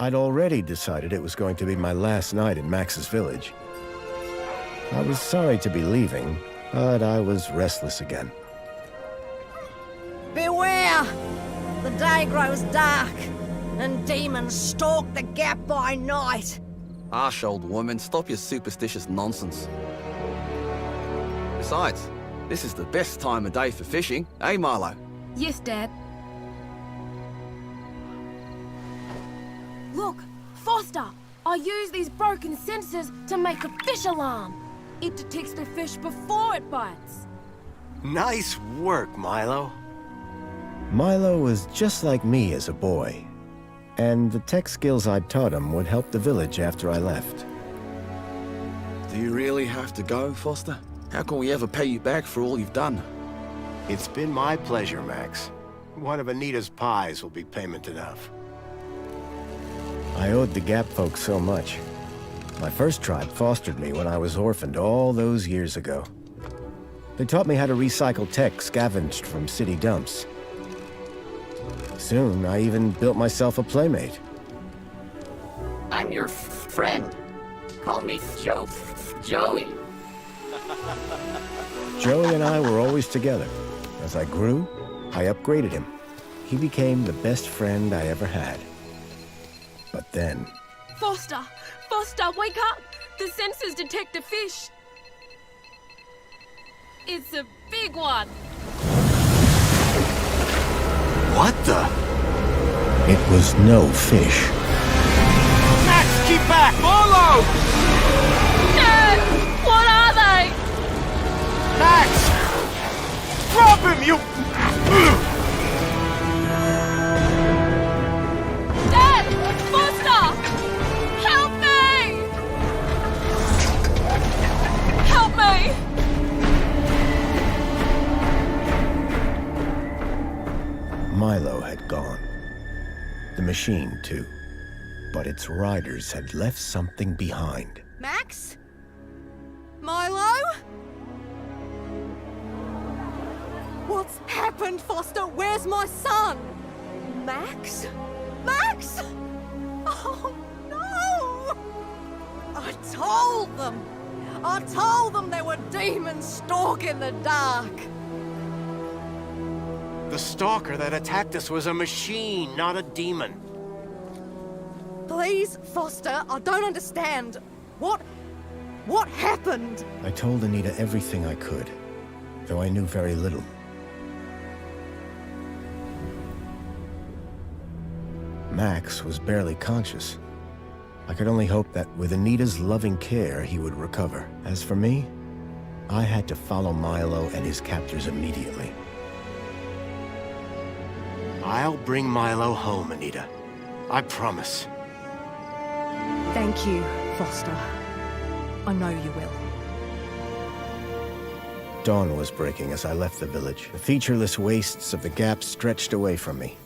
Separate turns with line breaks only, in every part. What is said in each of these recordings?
I'd already decided it was going to be my last night in Max's village. I was sorry to be leaving, but I was restless again.
Beware! The day grows dark, and demons stalk the gap by night.
Harsh old woman, stop your superstitious nonsense. Besides, this is the best time of day for fishing, eh, Milo?
Yes, Dad. Look, Foster! I use these broken sensors to make a fish alarm. It detects the fish before it bites.
Nice work, Milo.
Milo was just like me as a boy, and the tech skills I'd taught him would help the village after I left.
Do you really have to go, Foster? How can we ever pay you back for all you've done?
It's been my pleasure, Max. One of Anita's pies will be payment enough.
I owed the Gap folks so much. My first tribe fostered me when I was orphaned all those years ago. They taught me how to recycle tech scavenged from city dumps. Soon, I even built myself a playmate.
I'm your friend. Call me Joey.
Joey and I were always together. As I grew, I upgraded him. He became the best friend I ever had. But then...
Foster! Foster, wake up! The sensors detect a fish. It's a big one.
What the?
It was no fish.
Max, keep back! Milo!
Dad! What are they?
Max! Drop him, you...
Dad! Foster! Help me! Help me!
Milo had gone. The machine, too. But its riders had left something behind.
Max? Milo? What's happened, Foster? Where's my son? Max? Max? Oh, no! I told them there were demons stalking the dark.
The stalker that attacked us was a machine, not a demon.
Please, Foster, I don't understand. What happened?
I told Anita everything I could, though I knew very little. Max was barely conscious. I could only hope that with Anita's loving care, he would recover. As for me, I had to follow Milo and his captors immediately.
I'll bring Milo home, Anita. I promise.
Thank you, Foster. I know you will.
Dawn was breaking as I left the village. The featureless wastes of the Gap stretched away from me.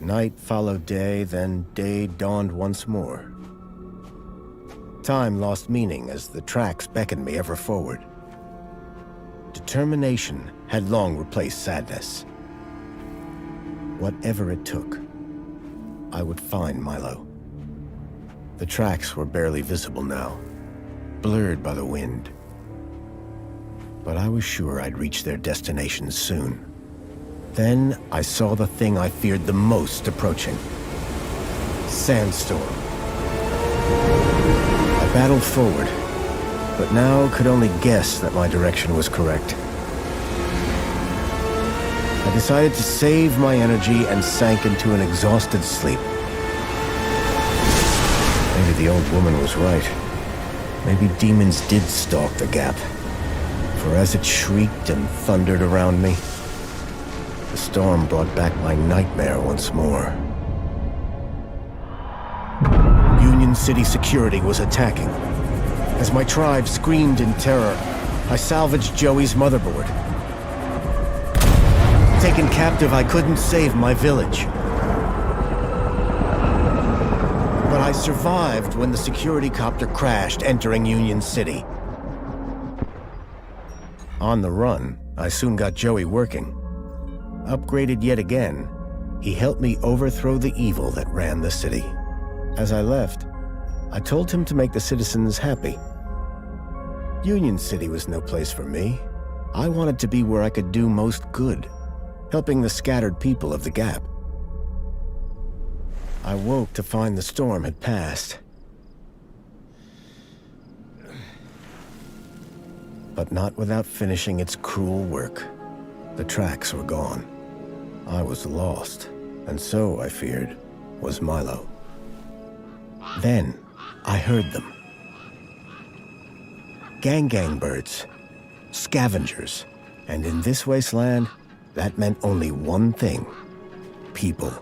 Night followed day, then day dawned once more. Time lost meaning as the tracks beckoned me ever forward. Determination had long replaced sadness. Whatever it took, I would find Milo. The tracks were barely visible now, blurred by the wind. But I was sure I'd reach their destination soon. Then I saw the thing I feared the most approaching. Sandstorm. I battled forward, but now could only guess that my direction was correct. I decided to save my energy and sank into an exhausted sleep. Maybe the old woman was right. Maybe demons did stalk the Gap. For as it shrieked and thundered around me, the storm brought back my nightmare once more. Union City security was attacking. As my tribe screamed in terror, I salvaged Joey's motherboard. Taken captive, I couldn't save my village. But I survived when the security copter crashed, entering Union City. On the run, I soon got Joey working. Upgraded yet again, He helped me overthrow the evil that ran the city. As I left, I told him to make the citizens happy. Union City was no place for me. I wanted to be where I could do most good, helping the scattered people of the Gap. I woke to find the storm had passed. But not without finishing its cruel work. The tracks were gone. I was lost, and so, I feared, was Milo. Then, I heard them. Gang birds, scavengers, and in this wasteland, that meant only one thing: people.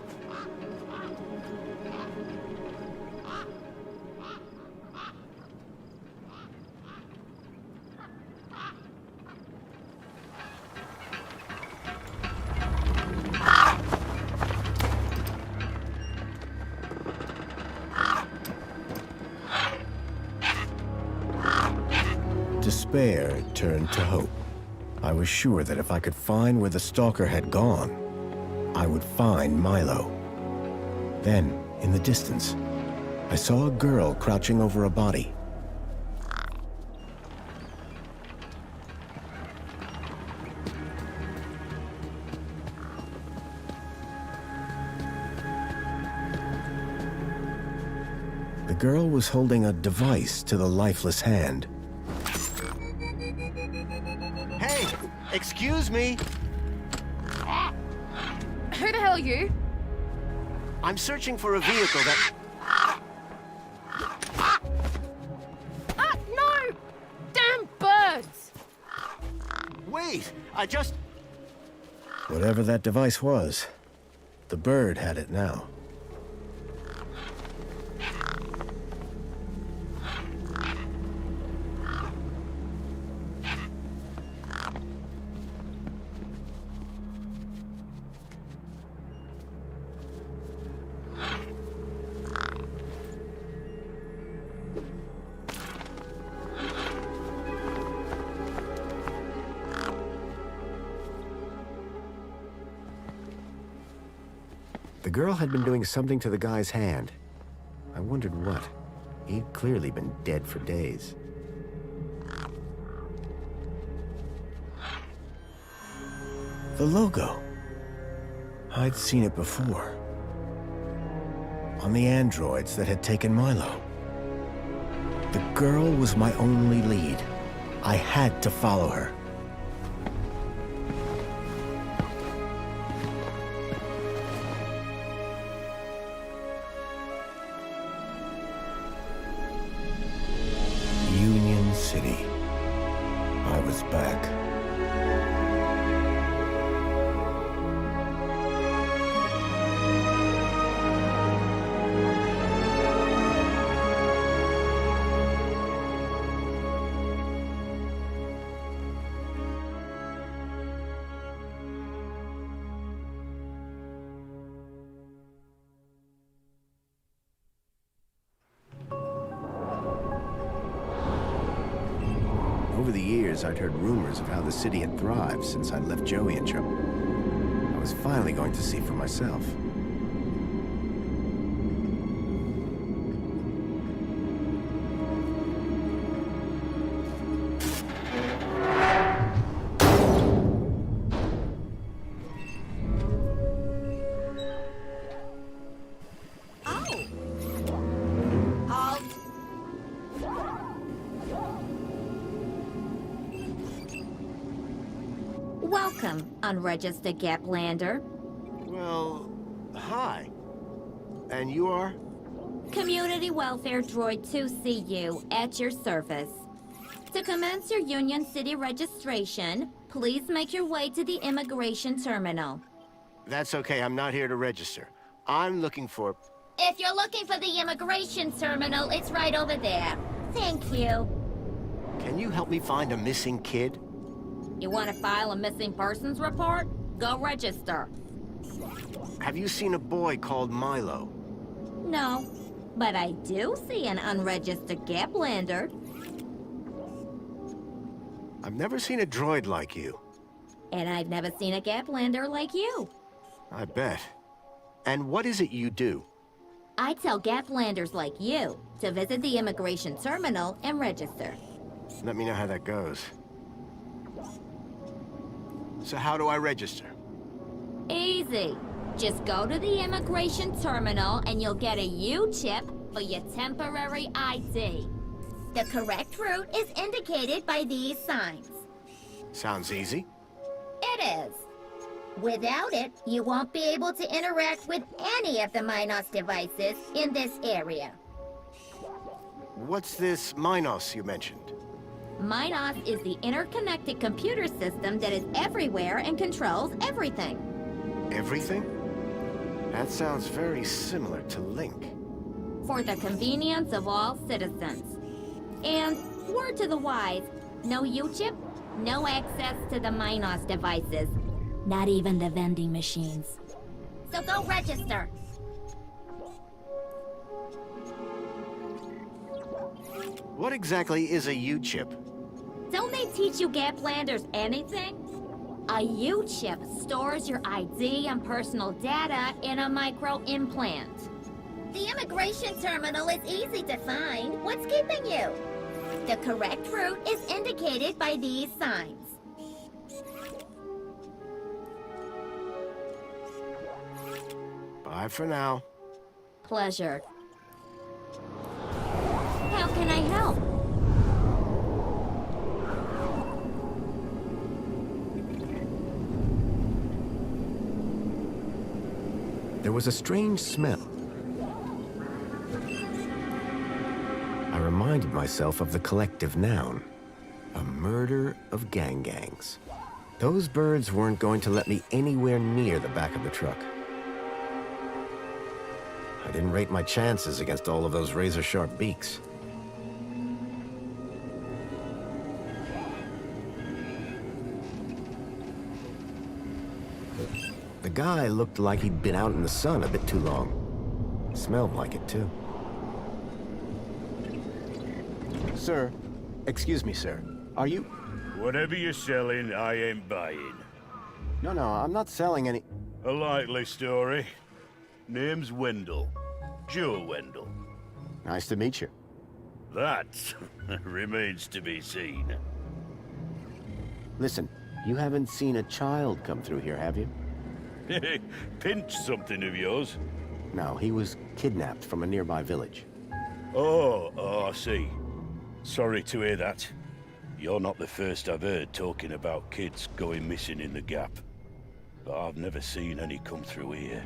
Despair turned to hope. I was sure that if I could find where the stalker had gone, I would find Milo. Then, in the distance, I saw a girl crouching over a body. The girl was holding a device to the lifeless hand.
Hey, excuse me.
Who the hell are you?
I'm searching for a vehicle that...
Ah, no! Damn birds!
Wait, I just...
Whatever that device was, the bird had it now. The girl had been doing something to the guy's hand. I wondered what. He'd clearly been dead for days. The logo. I'd seen it before. On the androids that had taken Milo. The girl was my only lead. I had to follow her. Union City. I was back. Over the years, I'd heard rumors of how the city had thrived since I'd left Joey in trouble. I was finally going to see for myself.
Welcome, unregistered Gaplander.
Well, hi. And you are?
Community Welfare Droid 2CU at your service. To commence your Union City registration, please make your way to the immigration terminal.
That's okay, I'm not here to register. I'm looking for...
If you're looking for the immigration terminal, it's right over there. Thank you.
Can you help me find a missing kid?
You want to file a missing persons report? Go register.
Have you seen a boy called Milo?
No, but I do see an unregistered Gaplander.
I've never seen a droid like you.
And I've never seen a Gaplander like you.
I bet. And what is it you do?
I tell Gaplanders like you to visit the immigration terminal and register.
Let me know how that goes. So how do I register?
Easy. Just go to the immigration terminal and you'll get a U-chip for your temporary ID. The correct route is indicated by these signs.
Sounds easy.
It is. Without it, you won't be able to interact with any of the Minos devices in this area.
What's this Minos you mentioned?
Minos is the interconnected computer system that is everywhere and controls everything.
Everything? That sounds very similar to Link.
For the convenience of all citizens. And, word to the wise, no U-chip, no access to the Minos devices. Not even the vending machines. So go register.
What exactly is a U-chip?
Don't they teach you Gaplanders anything? A U-chip stores your ID and personal data in a micro-implant. The immigration terminal is easy to find. What's keeping you? The correct route is indicated by these signs.
Bye for now.
Pleasure. How can I help?
There was a strange smell. I reminded myself of the collective noun. A murder of gangs. Those birds weren't going to let me anywhere near the back of the truck. I didn't rate my chances against all of those razor-sharp beaks. The guy looked like he'd been out in the sun a bit too long. Smelled like it, too.
Sir, excuse me, sir. Are you...
Whatever you're selling, I ain't buying.
No, I'm not selling any...
A likely story. Name's Wendell. Joe Wendell.
Nice to meet you.
That remains to be seen.
Listen, you haven't seen a child come through here, have you?
Pinch something of yours?
No, he was kidnapped from a nearby village.
Oh, I see. Sorry to hear that. You're not the first I've heard talking about kids going missing in the Gap. But I've never seen any come through here.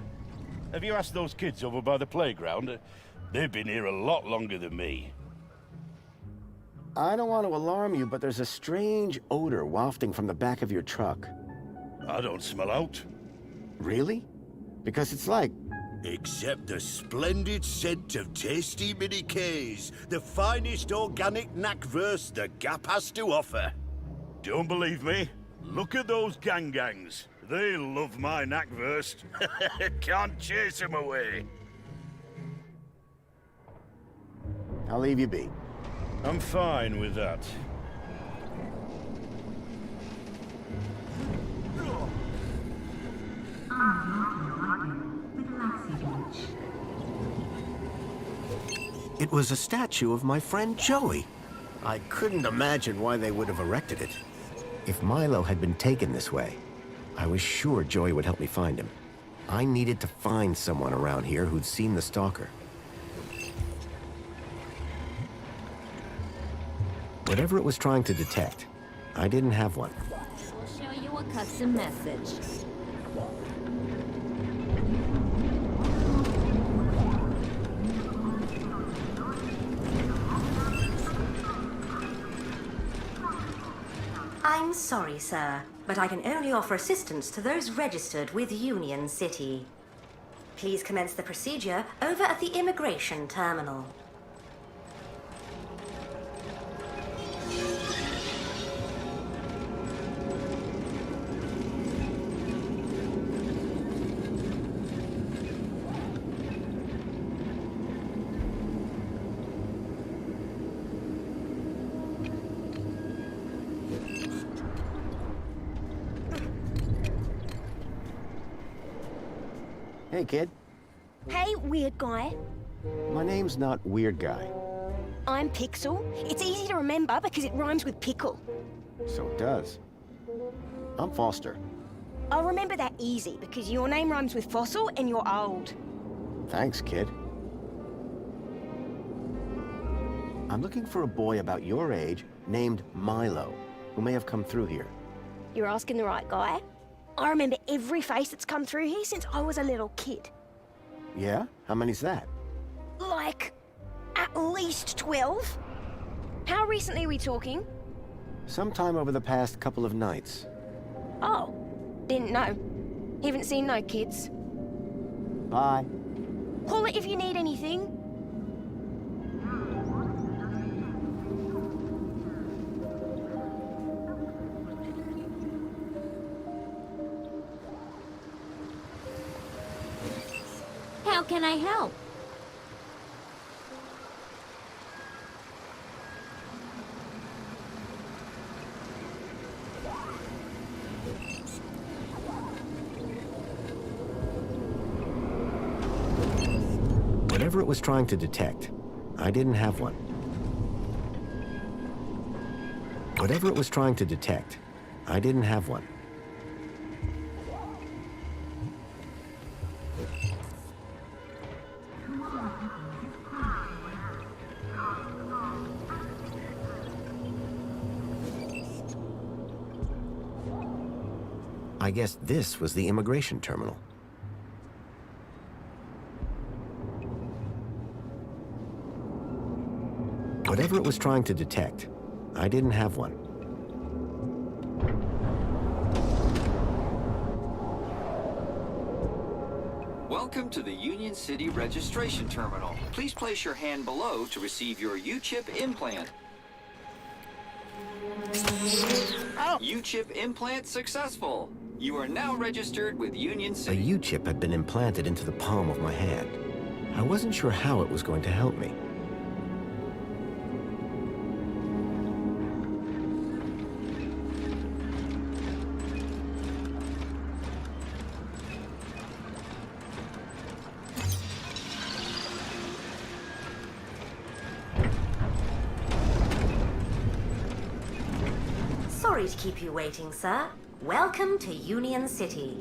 Have you asked those kids over by the playground? They've been here a lot longer than me.
I don't want to alarm you, but there's a strange odor wafting from the back of your truck.
I don't smell out.
Really? Because it's like...
Except the splendid scent of tasty mini Ks, the finest organic knackverse the Gap has to offer.
Don't believe me? Look at those gangs. They love my knackverse. Can't chase them away.
I'll leave you be.
I'm fine with that.
It was a statue of my friend Joey. I couldn't imagine why they would have erected it. If Milo had been taken this way, I was sure Joey would help me find him. I needed to find someone around here who'd seen the stalker. Whatever it was trying to detect, I didn't have one.
We'll show you a custom message.
I'm sorry, sir, but I can only offer assistance to those registered with Union City. Please commence the procedure over at the immigration terminal.
Hey, kid.
Hey, weird guy.
My name's not Weird Guy.
I'm Pixel. It's easy to remember because it rhymes with pickle.
So it does. I'm Foster.
I'll remember that easy because your name rhymes with fossil and you're old.
Thanks, kid. I'm looking for a boy about your age named Milo, who may have come through here.
You're asking the right guy. I remember every face that's come through here since I was a little kid.
Yeah? How many's that?
Like, at least 12. How recently are we talking?
Sometime over the past couple of nights.
Oh, didn't know. Haven't seen no kids.
Bye.
Call it if you need anything.
How can I help?
Whatever it was trying to detect, I didn't have one. Whatever it was trying to detect, I didn't have one. I guess this was the immigration terminal. Whatever it was trying to detect, I didn't have one.
Welcome to the Union City Registration Terminal. Please place your hand below to receive your U-chip implant. U-chip implant successful. You are now registered with Union
A
City.
U-chip had been implanted into the palm of my hand. I wasn't sure how it was going to help me.
Sorry to keep you waiting, sir. Welcome to Union City.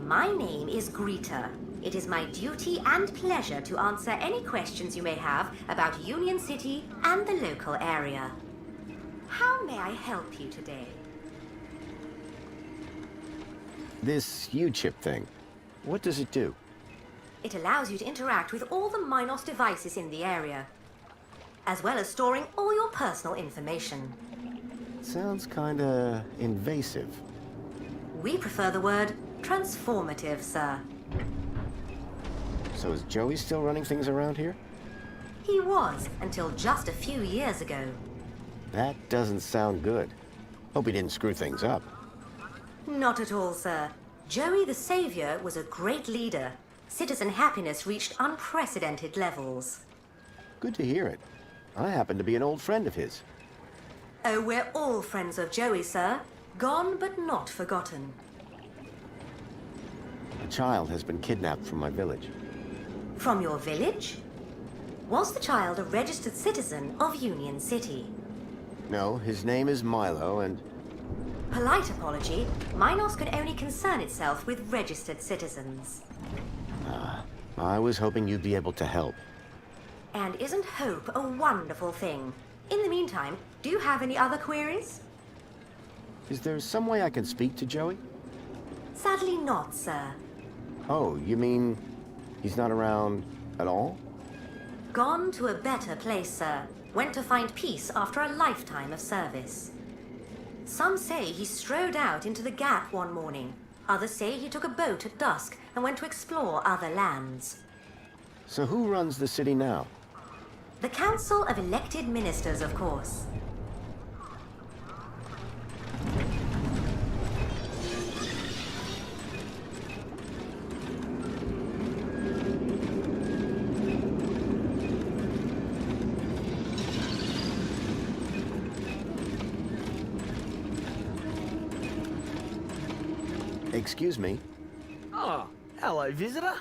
My name is Greta. It is my duty and pleasure to answer any questions you may have about Union City and the local area. How may I help you today?
This U-chip thing, what does it do?
It allows you to interact with all the Minos devices in the area, as well as storing all your personal information.
Sounds kinda invasive.
We prefer the word transformative, sir.
So is Joey still running things around here?
He was, until just a few years ago.
That doesn't sound good. Hope he didn't screw things up.
Not at all, sir. Joey the Savior was a great leader. Citizen happiness reached unprecedented levels.
Good to hear it. I happen to be an old friend of his.
Oh, we're all friends of Joey, sir. Gone but not forgotten.
A child has been kidnapped from my village.
From your village? Was the child a registered citizen of Union City?
No, his name is Milo, and
Polite apology, Minos could only concern itself with registered citizens.
I was hoping you'd be able to help.
And isn't hope a wonderful thing? In the meantime, do you have any other queries?
Is there some way I can speak to Joey?
Sadly not, sir.
Oh, you mean he's not around at all?
Gone to a better place, sir. Went to find peace after a lifetime of service. Some say he strode out into the Gap one morning. Others say he took a boat at dusk and went to explore other lands.
So who runs the city now?
The Council of Elected Ministers, of course.
Excuse me.
Oh, hello, visitor.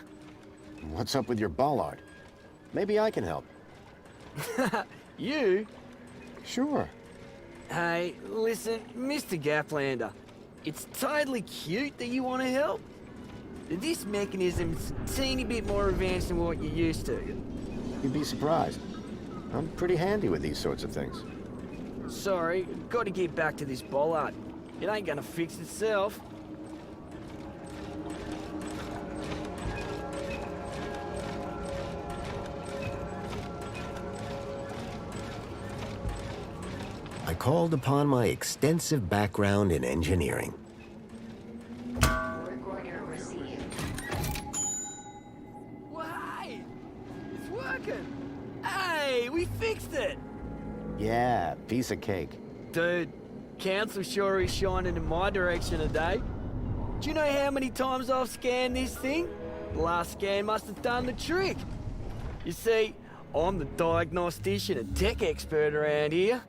What's up with your bollard? Maybe I can help.
You?
Sure.
Hey, listen, Mr. Gaplander. It's totally cute that you want to help. This mechanism's a teeny bit more advanced than what you're used to.
You'd be surprised. I'm pretty handy with these sorts of things.
Sorry, got to get back to this bollard. It ain't gonna fix itself.
I called upon my extensive background in engineering.
Well, hey! It's working! Hey, we fixed it!
Yeah, piece of cake.
Dude, Council sure is shining in my direction today. Do you know how many times I've scanned this thing? The last scan must have done the trick. You see, I'm the diagnostician and tech expert around here.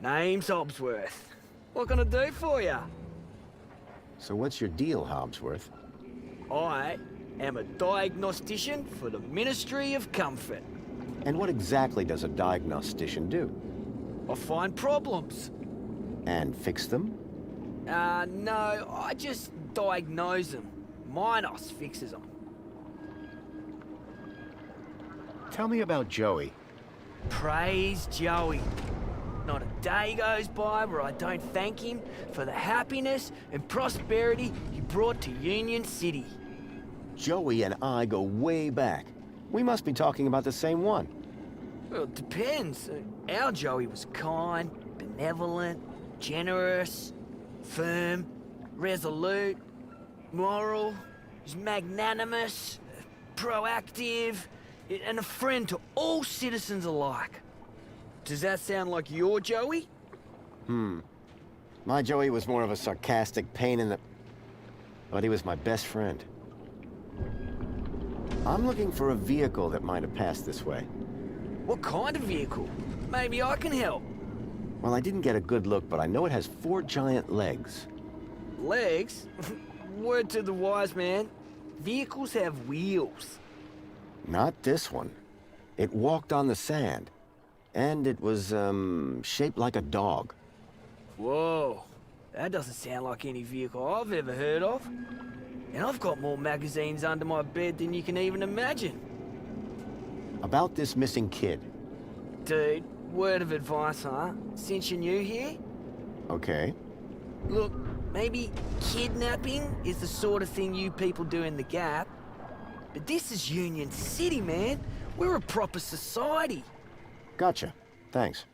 Name's Hobsworth. What can I do for you?
So what's your deal, Hobsworth?
I am a diagnostician for the Ministry of Comfort.
And what exactly does a diagnostician do?
I find problems.
And fix them?
No, I just diagnose them. Minos fixes them.
Tell me about Joey.
Praise Joey. Not a day goes by where I don't thank him for the happiness and prosperity he brought to Union City.
Joey and I go way back. We must be talking about the same one.
Well, it depends. Our Joey was kind, benevolent, generous, firm, resolute, moral, he's magnanimous, proactive, and a friend to all citizens alike. Does that sound like your Joey?
My Joey was more of a sarcastic pain in the... But he was my best friend. I'm looking for a vehicle that might have passed this way.
What kind of vehicle? Maybe I can help.
Well, I didn't get a good look, but I know it has 4 giant legs.
Legs? Word to the wise man. Vehicles have wheels.
Not this one. It walked on the sand. And it was, shaped like a dog.
Whoa. That doesn't sound like any vehicle I've ever heard of. And I've got more magazines under my bed than you can even imagine.
About this missing kid.
Dude, word of advice, huh? Since you're new here?
Okay.
Look, maybe kidnapping is the sort of thing you people do in the Gap. But this is Union City, man. We're a proper society.
Gotcha. Thanks.